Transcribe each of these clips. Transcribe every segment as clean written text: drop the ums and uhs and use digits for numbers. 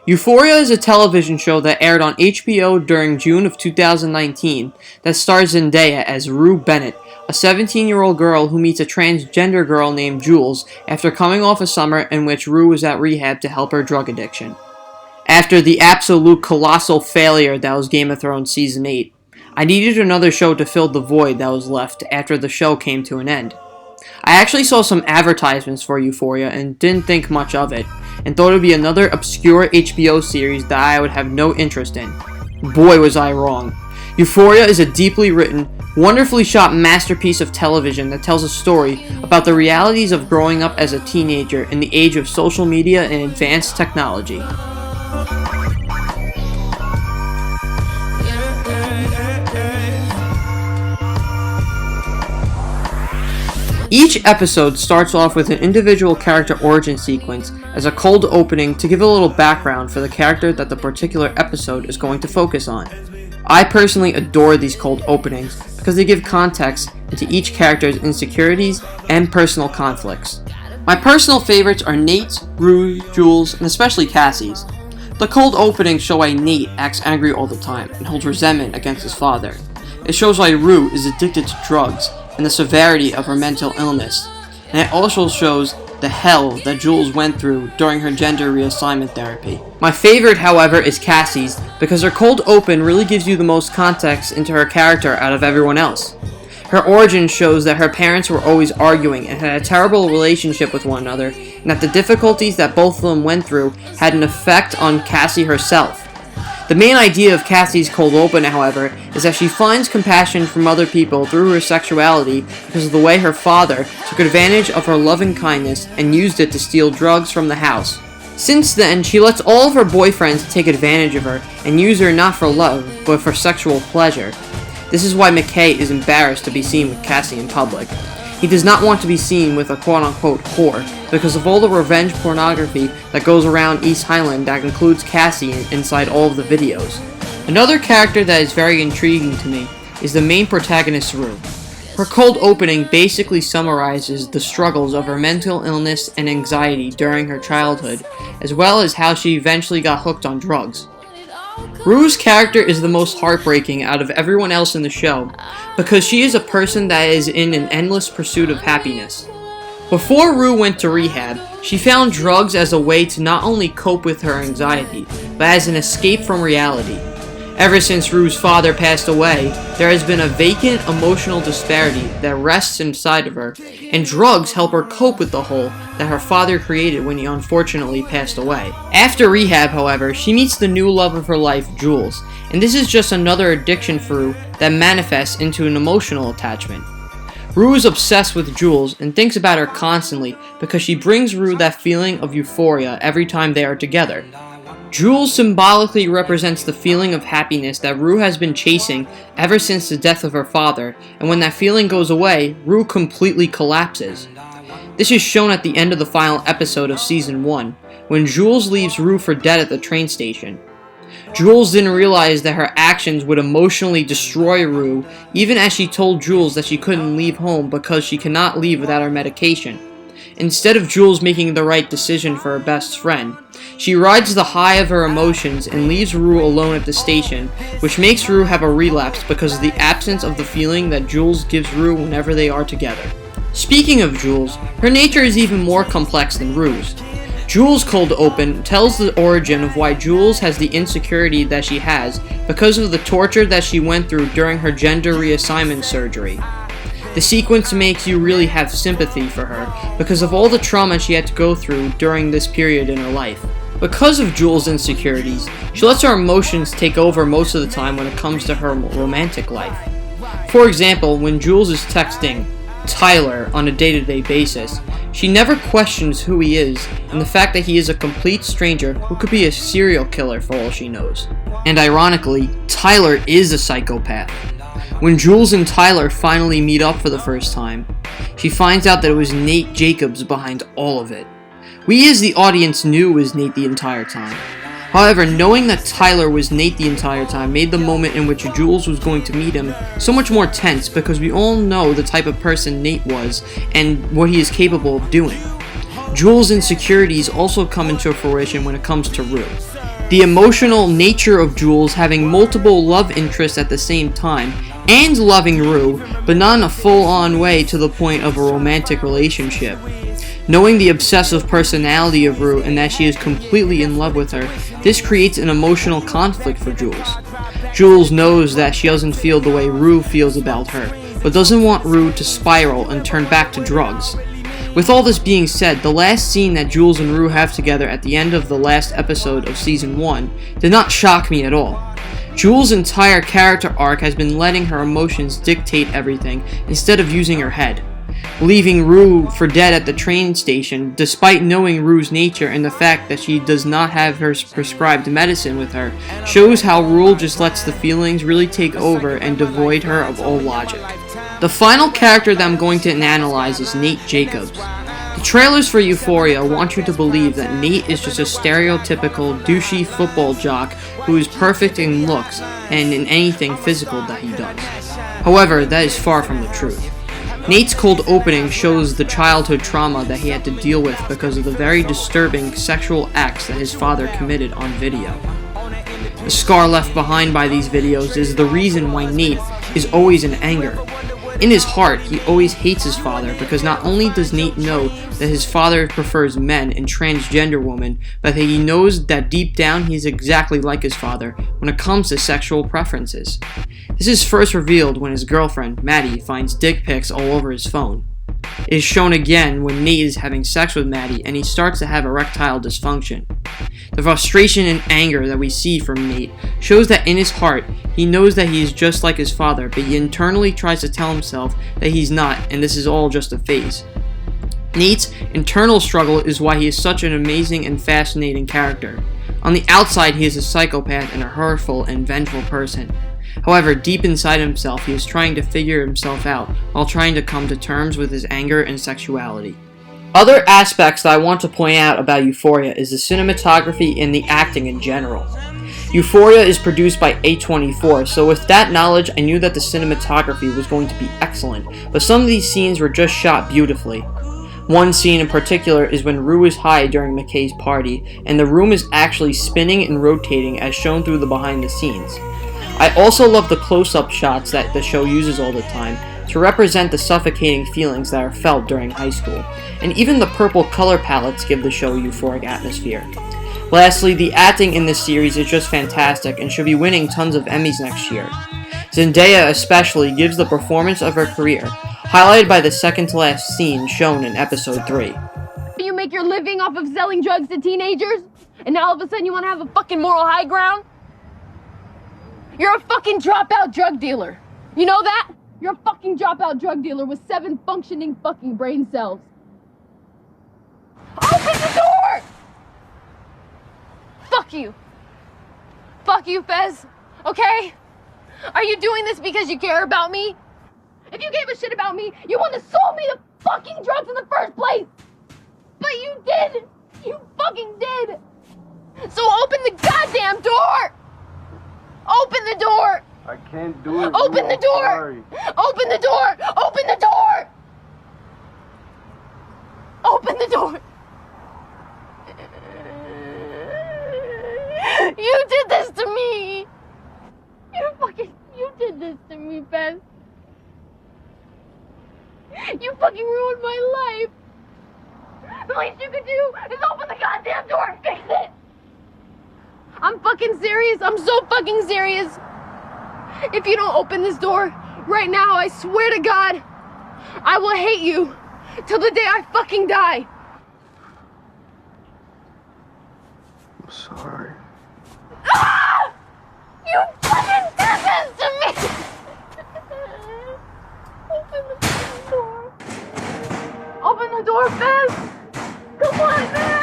Euphoria is a television show that aired on HBO during June of 2019 that stars Zendaya as Rue Bennett, a 17-year-old girl who meets a transgender girl named Jules after coming off a summer in which Rue was at rehab to help her drug addiction. After the absolute colossal failure that was Game of Thrones Season 8, I needed another show to fill the void that was left after the show came to an end. I actually saw some advertisements for Euphoria and didn't think much of it, and thought it would be another obscure HBO series that I would have no interest in. Boy, was I wrong. Euphoria is a deeply written, wonderfully shot masterpiece of television that tells a story about the realities of growing up as a teenager in the age of social media and advanced technology. Each episode starts off with an individual character origin sequence as a cold opening to give a little background for the character that the particular episode is going to focus on. I personally adore these cold openings because they give context into each character's insecurities and personal conflicts. My personal favorites are Nate's, Rue, Jules, and especially Cassie's. The cold openings show why Nate acts angry all the time and holds resentment against his father. It shows why Rue is addicted to drugs and the severity of her mental illness, and it also shows the hell that Jules went through during her gender reassignment therapy. My favorite, however, is Cassie's, because her cold open really gives you the most context into her character out of everyone else. Her origin shows that her parents were always arguing and had a terrible relationship with one another, and that the difficulties that both of them went through had an effect on Cassie herself. The main idea of Cassie's cold open, however, is that she finds compassion from other people through her sexuality because of the way her father took advantage of her loving kindness and used it to steal drugs from the house. Since then, she lets all of her boyfriends take advantage of her and use her not for love, but for sexual pleasure. This is why McKay is embarrassed to be seen with Cassie in public. He does not want to be seen with a quote-unquote whore because of all the revenge pornography that goes around East Highland that includes Cassie inside all of the videos. Another character that is very intriguing to me is the main protagonist, Rue. Her cold opening basically summarizes the struggles of her mental illness and anxiety during her childhood, as well as how she eventually got hooked on drugs. Rue's character is the most heartbreaking out of everyone else in the show, because she is a person that is in an endless pursuit of happiness. Before Rue went to rehab, she found drugs as a way to not only cope with her anxiety, but as an escape from reality. Ever since Rue's father passed away, there has been a vacant emotional disparity that rests inside of her, and drugs help her cope with the hole that her father created when he unfortunately passed away. After rehab, however, she meets the new love of her life, Jules, and this is just another addiction for Rue that manifests into an emotional attachment. Rue is obsessed with Jules and thinks about her constantly because she brings Rue that feeling of euphoria every time they are together. Jules symbolically represents the feeling of happiness that Rue has been chasing ever since the death of her father, and when that feeling goes away, Rue completely collapses. This is shown at the end of the final episode of Season 1, when Jules leaves Rue for dead at the train station. Jules didn't realize that her actions would emotionally destroy Rue, even as she told Jules that she couldn't leave home because she cannot leave without her medication. Instead of Jules making the right decision for her best friend, she rides the high of her emotions and leaves Rue alone at the station, which makes Rue have a relapse because of the absence of the feeling that Jules gives Rue whenever they are together. Speaking of Jules, her nature is even more complex than Rue's. Jules' cold open tells the origin of why Jules has the insecurity that she has because of the torture that she went through during her gender reassignment surgery. The sequence makes you really have sympathy for her because of all the trauma she had to go through during this period in her life. Because of Jules' insecurities, she lets her emotions take over most of the time when it comes to her romantic life. For example, when Jules is texting Tyler on a day-to-day basis, she never questions who he is and the fact that he is a complete stranger who could be a serial killer for all she knows. And ironically, Tyler is a psychopath. When Jules and Tyler finally meet up for the first time, she finds out that it was Nate Jacobs behind all of it. We as the audience knew it was Nate the entire time. However, knowing that Tyler was Nate the entire time made the moment in which Jules was going to meet him so much more tense because we all know the type of person Nate was and what he is capable of doing. Jules' insecurities also come into fruition when it comes to Rue. The emotional nature of Jules having multiple love interests at the same time, and loving Rue, but not in a full-on way to the point of a romantic relationship. Knowing the obsessive personality of Rue and that she is completely in love with her, this creates an emotional conflict for Jules. Jules knows that she doesn't feel the way Rue feels about her, but doesn't want Rue to spiral and turn back to drugs. With all this being said, the last scene that Jules and Rue have together at the end of the last episode of Season 1 did not shock me at all. Jules' entire character arc has been letting her emotions dictate everything instead of using her head. Leaving Rue for dead at the train station, despite knowing Rue's nature and the fact that she does not have her prescribed medicine with her, shows how Rue just lets the feelings really take over and devoid her of all logic. The final character that I'm going to analyze is Nate Jacobs. The trailers for Euphoria want you to believe that Nate is just a stereotypical douchey football jock who is perfect in looks and in anything physical that he does. However, that is far from the truth. Nate's cold opening shows the childhood trauma that he had to deal with because of the very disturbing sexual acts that his father committed on video. The scar left behind by these videos is the reason why Nate is always in anger. In his heart, he always hates his father because not only does Nate know that his father prefers men and transgender women, but he knows that deep down he is exactly like his father when it comes to sexual preferences. This is first revealed when his girlfriend, Maddie, finds dick pics all over his phone. It is shown again when Nate is having sex with Maddie and he starts to have erectile dysfunction. The frustration and anger that we see from Nate shows that in his heart, he knows that he is just like his father, but he internally tries to tell himself that he's not, and this is all just a phase. Nate's internal struggle is why he is such an amazing and fascinating character. On the outside, he is a psychopath and a hurtful and vengeful person. However, deep inside himself, he is trying to figure himself out while trying to come to terms with his anger and sexuality. Other aspects that I want to point out about Euphoria is the cinematography and the acting in general. Euphoria is produced by A24, so with that knowledge, I knew that the cinematography was going to be excellent, but some of these scenes were just shot beautifully. One scene in particular is when Rue is high during McKay's party, and the room is actually spinning and rotating as shown through the behind the scenes. I also love the close-up shots that the show uses all the time to represent the suffocating feelings that are felt during high school, and even the purple color palettes give the show a euphoric atmosphere. Lastly, the acting in this series is just fantastic and should be winning tons of Emmys next year. Zendaya especially gives the performance of her career, highlighted by the second-to-last scene shown in episode 3. You make your living off of selling drugs to teenagers, and now all of a sudden you want to have a fucking moral high ground? You're a fucking dropout drug dealer. You know that? You're a fucking dropout drug dealer with 7 functioning fucking brain cells. Open the door! Fuck you. Fuck you, Fez. Okay? Are you doing this because you care about me? If you gave a shit about me, you wouldn't have sold me the fucking drugs in the first place. But you did. You fucking did. So open the goddamn door. Open the door! I can't do it. Open the door! Sorry. Open the door! Open the door! Open the door! You did this to me! You did this to me, Beth. You fucking ruined my life! The least you could do is open the goddamn door and fix it! I'm fucking serious. I'm so fucking serious. If you don't open this door right now, I swear to God, I will hate you till the day I fucking die. I'm sorry. Ah! You fucking did this to me. Open the fucking door. Open the door, Fez. Come on, man.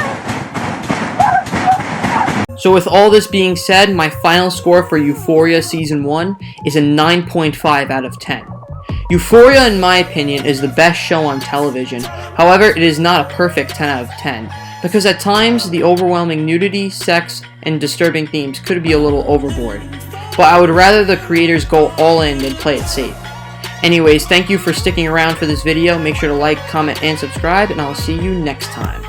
So with all this being said, my final score for Euphoria Season 1 is a 9.5 out of 10. Euphoria, in my opinion, is the best show on television. However, it is not a perfect 10 out of 10, because at times, the overwhelming nudity, sex, and disturbing themes could be a little overboard. But I would rather the creators go all in than play it safe. Anyways, thank you for sticking around for this video. Make sure to like, comment, and subscribe, and I'll see you next time.